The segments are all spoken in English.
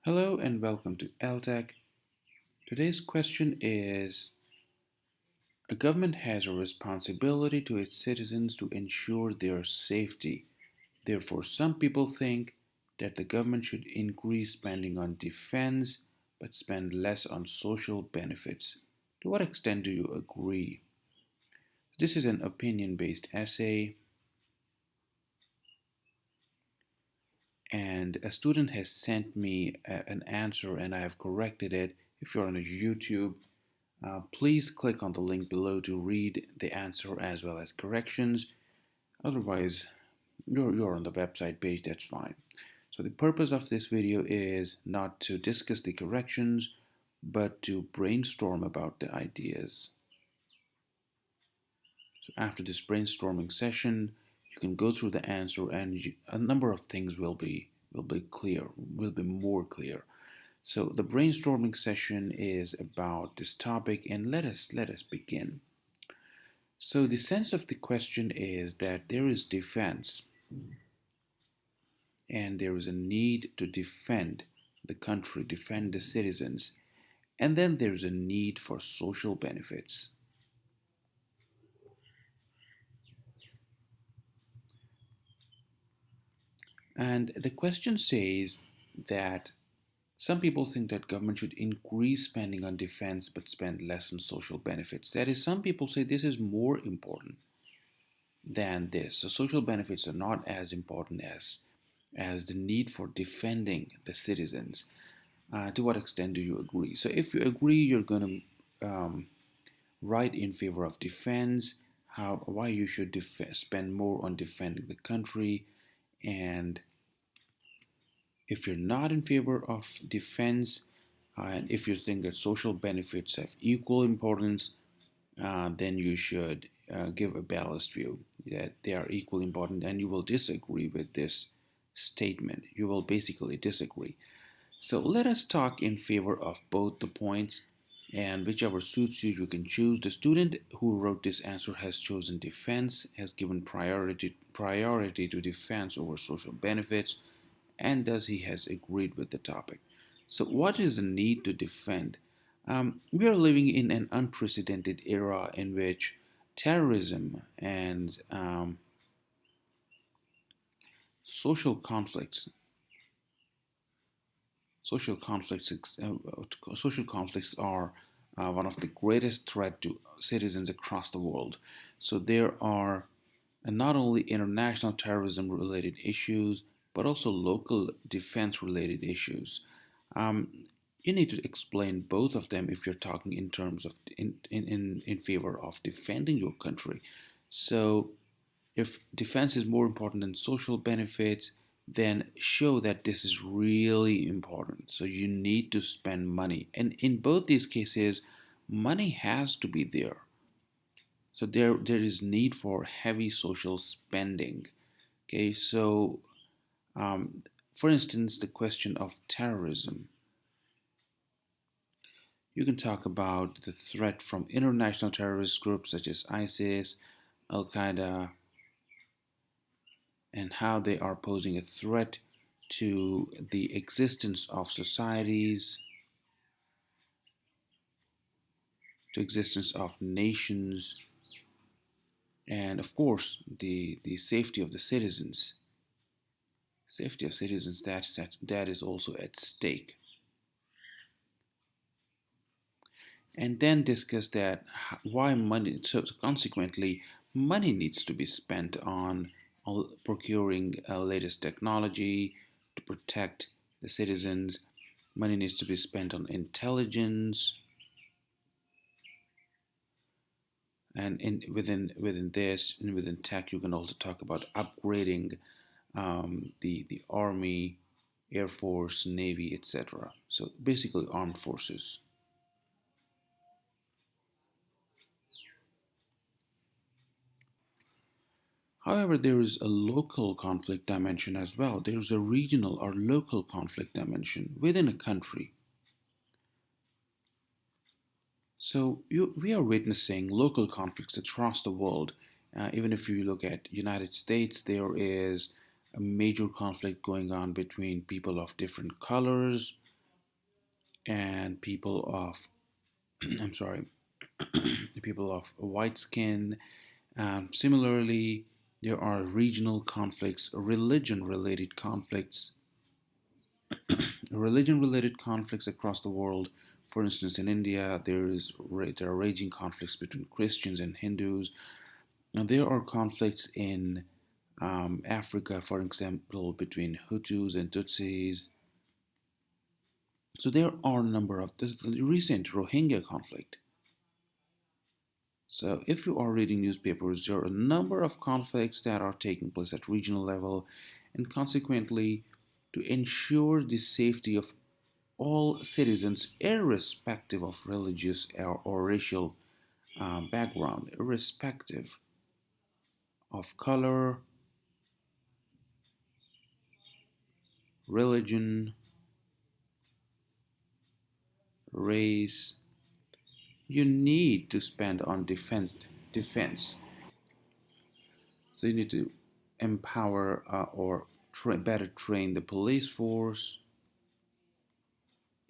Hello and welcome to ELTEC. Today's question is: a government has a responsibility to its citizens to ensure their safety. Therefore, some people think that the government should increase spending on defense but spend less on social benefits. To what extent do you agree? This is an opinion based essay, and a student has sent me an answer and I have corrected it. If you're on YouTube, please click on the link below to read the answer as well as corrections. Otherwise, you're on the website page, that's fine. So the purpose of this video is not to discuss the corrections, but to brainstorm about the ideas. So after this brainstorming session, you can go through the answer and a number of things will be more clear. So the brainstorming session is about this topic, and let us begin. So the sense of the question is that there is defense and there is a need to defend the country, defend the citizens, and then there's a need for social benefits. And the question says that some people think that government should increase spending on defense but spend less on social benefits. That is, some people say this is more important than this. So social benefits are not as important as the need for defending the citizens. To what extent do you agree? So if you agree, you're going to write in favor of defense, why you should spend more on defending the country, and if you're not in favor of defense, and if you think that social benefits have equal importance, then you should give a balanced view that they are equally important, and you will disagree with this statement. You will basically disagree. So let us talk in favor of both the points, and whichever suits you, you can choose. The student who wrote this answer has chosen defense, has given priority to defense over social benefits, and thus he has agreed with the topic. So, what is the need to defend? We are living in an unprecedented era in which terrorism and social conflicts, social conflicts, social conflicts are one of the greatest threat to citizens across the world. So there are not only international terrorism related issues, but also local defense related issues. Um, you need to explain both of them if you're talking in terms of in favor of defending your country. So if defense is more important than social benefits, then show that this is really important. So you need to spend money. And in both these cases, money has to be there. So there is need for heavy social spending. Okay, so um, for instance, the question of terrorism. You can talk about the threat from international terrorist groups such as ISIS, Al Qaeda, and how they are posing a threat to the existence of societies, to existence of nations, and of course the safety of the citizens. Safety of citizens, that is also at stake. And then discuss that why money. So consequently, money needs to be spent on procuring latest technology to protect the citizens. Money needs to be spent on intelligence, and within this and within tech, you can also talk about upgrading the army, air force, navy, etc. So basically, armed forces. However, there is a local conflict dimension as well. There is a regional or local conflict dimension within a country. So we are witnessing local conflicts across the world. Even if you look at United States, there is a major conflict going on between people of different colors. and people of I'm sorry, people of white skin. Similarly, there are regional conflicts, religion-related conflicts across the world. For instance, in India, there are raging conflicts between Christians and Hindus. Now, there are conflicts in Africa, for example, between Hutus and Tutsis. So there are a number of the recent Rohingya conflict. So if you are reading newspapers, there are a number of conflicts that are taking place at regional level, and consequently, to ensure the safety of all citizens, irrespective of religious or racial background, irrespective of color, religion, race, you need to spend on defense. So you need to empower or better train the police force,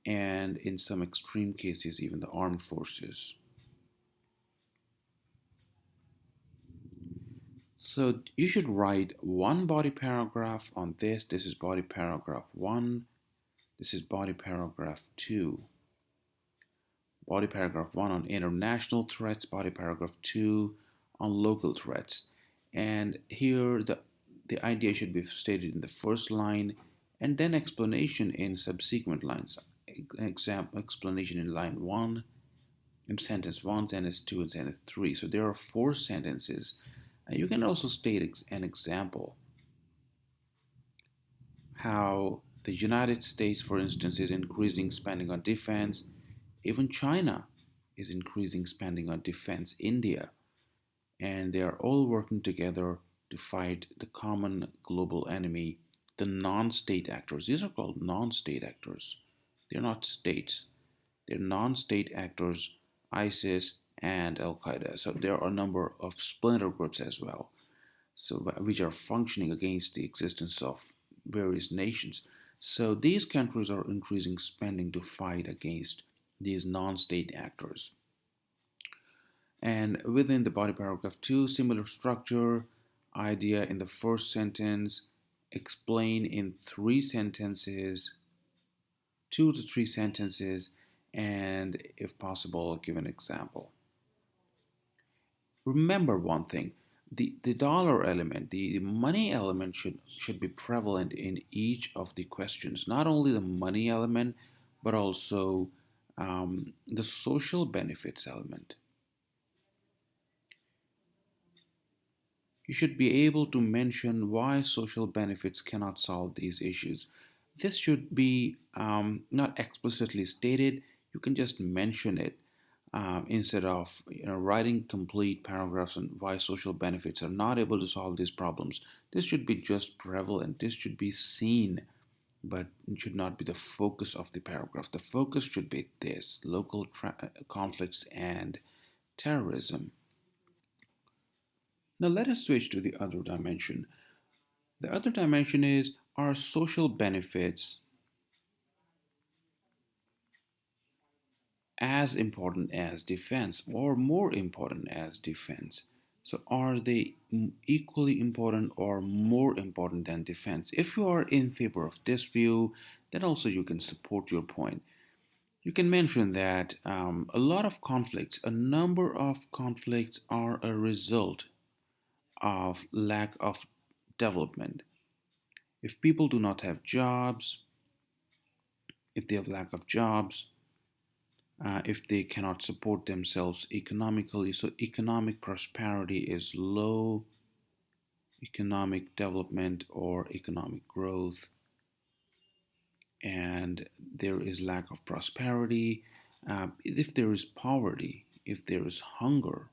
and in some extreme cases, even the armed forces. So you should write one body paragraph on this. This is body paragraph one. This is body paragraph two. Body paragraph one on international threats. Body paragraph two on local threats. And here the idea should be stated in the first line, and then explanation in subsequent lines. Example explanation in line one, in sentence 1, sentence 2, and sentence 3. So there are four sentences. You can also state an example how the United States, for instance, is increasing spending on defense. Even China is increasing spending on defense, India, and they are all working together to fight the common global enemy, the non state actors. These are called non state actors. They're not states, they're non state actors, ISIS and Al Qaeda. So there are a number of splinter groups as well, so which are functioning against the existence of various nations. So these countries are increasing spending to fight against these non-state actors. And within the body paragraph 2, similar structure, idea in the first sentence, explain in 3 sentences, 2 to 3 sentences, and if possible, give an example. Remember one thing, the dollar element, the money element should be prevalent in each of the questions. Not only the money element, but also the social benefits element. You should be able to mention why social benefits cannot solve these issues. This should be not explicitly stated. You can just mention it instead of writing complete paragraphs on why social benefits are not able to solve these problems. This should be just prevalent. This should be seen, but it should not be the focus of the paragraph. The focus should be this: local conflicts and terrorism. Now let us switch to the other dimension. The other dimension is, are social benefits as important as defense or more important as defense? So are they equally important or more important than defense? If you are in favor of this view, then also you can support your point. You can mention that a lot of conflicts, a number of conflicts are a result of lack of development. If people do not have jobs, if they have lack of jobs, if they cannot support themselves economically, so economic prosperity is low, economic development or economic growth, and there is lack of prosperity. If there is poverty, if there is hunger,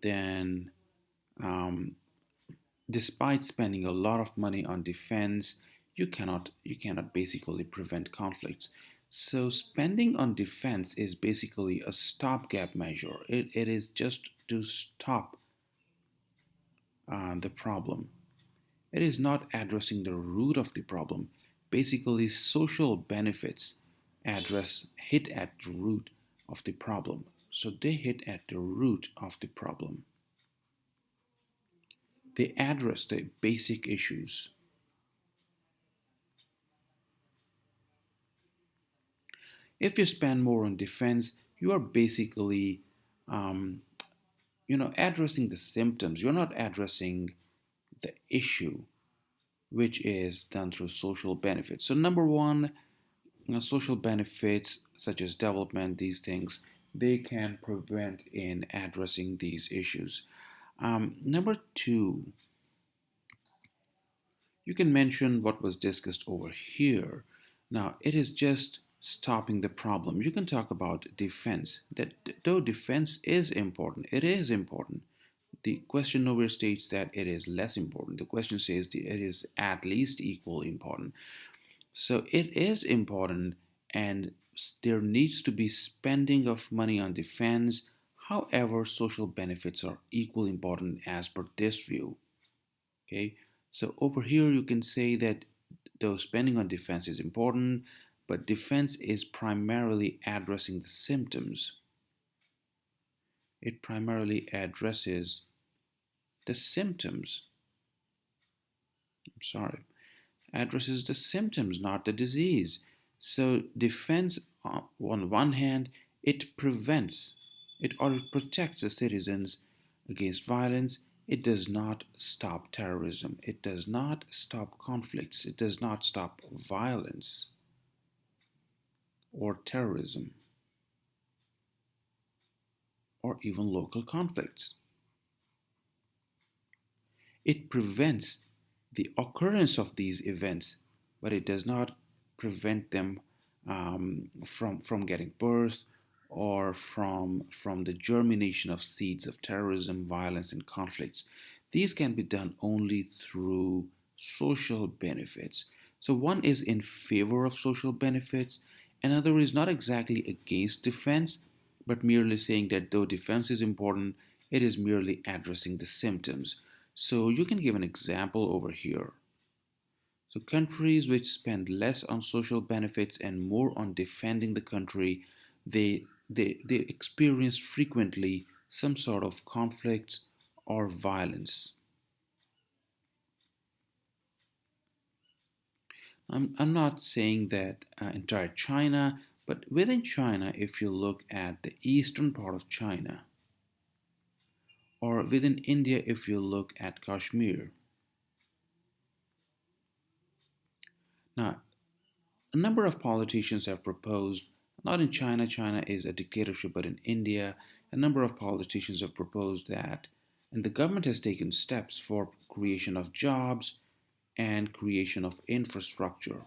then um, despite spending a lot of money on defense, you cannot basically prevent conflicts. So spending on defense is basically a stopgap measure. It is just to stop the problem. It is not addressing the root of the problem. basically social benefits hit at the root of the problem. So they hit at the root of the problem. They address the basic issues. If you spend more on defense, you are basically, um, addressing the symptoms. You're not addressing the issue, which is done through social benefits. So number one, social benefits such as development, these things, they can prevent in addressing these issues. Number two, you can mention what was discussed over here. Now, it is just stopping the problem. You can talk about defense. That though defense is important, it is important. The question nowhere states that it is less important. The question says it is at least equally important. So it is important, and there needs to be spending of money on defense. However, social benefits are equally important as per this view. Okay, so over here you can say that though spending on defense is important, but defense is primarily addressing the symptoms. It primarily addresses the symptoms. I'm sorry, addresses the symptoms, not the disease. So defense, on one hand, it prevents, it or it protects the citizens against violence. It does not stop terrorism. It does not stop conflicts. It does not stop violence or terrorism or even local conflicts. It prevents the occurrence of these events, but it does not prevent them from getting birth or from the germination of seeds of terrorism, violence, and conflicts. These can be done only through social benefits. So one is in favor of social benefits, another is not exactly against defense, but merely saying that though defense is important, it is merely addressing the symptoms. So you can give an example over here. So countries which spend less on social benefits and more on defending the country, they experience frequently some sort of conflict or violence. I'm not saying that entire China, but within China, if you look at the eastern part of China, or within India, if you look at Kashmir. Now, a number of politicians have proposed, not in China, China is a dictatorship, but in India, a number of politicians have proposed that, and the government has taken steps for creation of jobs and creation of infrastructure.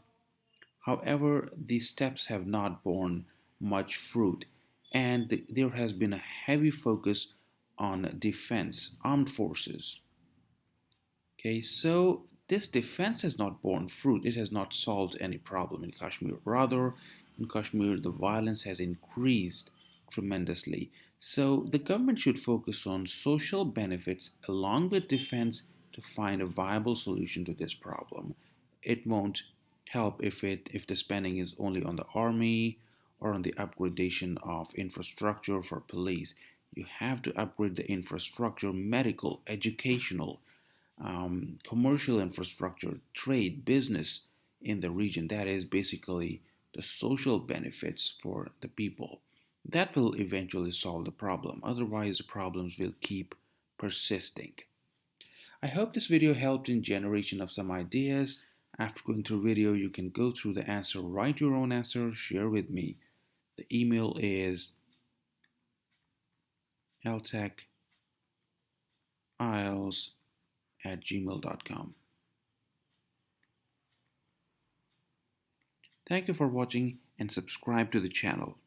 However, these steps have not borne much fruit, and there has been a heavy focus on defense, armed forces. Okay, so this defense has not borne fruit. It has not solved any problem in Kashmir. Rather, in Kashmir, the violence has increased tremendously. So the government should focus on social benefits along with defense to find a viable solution to this problem. It won't help if the spending is only on the army or on the upgradation of infrastructure for police. You have to upgrade the infrastructure, medical, educational, commercial infrastructure, trade, business in the region. That is basically the social benefits for the people. That will eventually solve the problem. Otherwise, the problems will keep persisting. I hope this video helped in generation of some ideas. After going through video, you can go through the answer, write your own answer, share with me. The email is ELTEC IELTS@gmail.com. Thank you for watching and subscribe to the channel.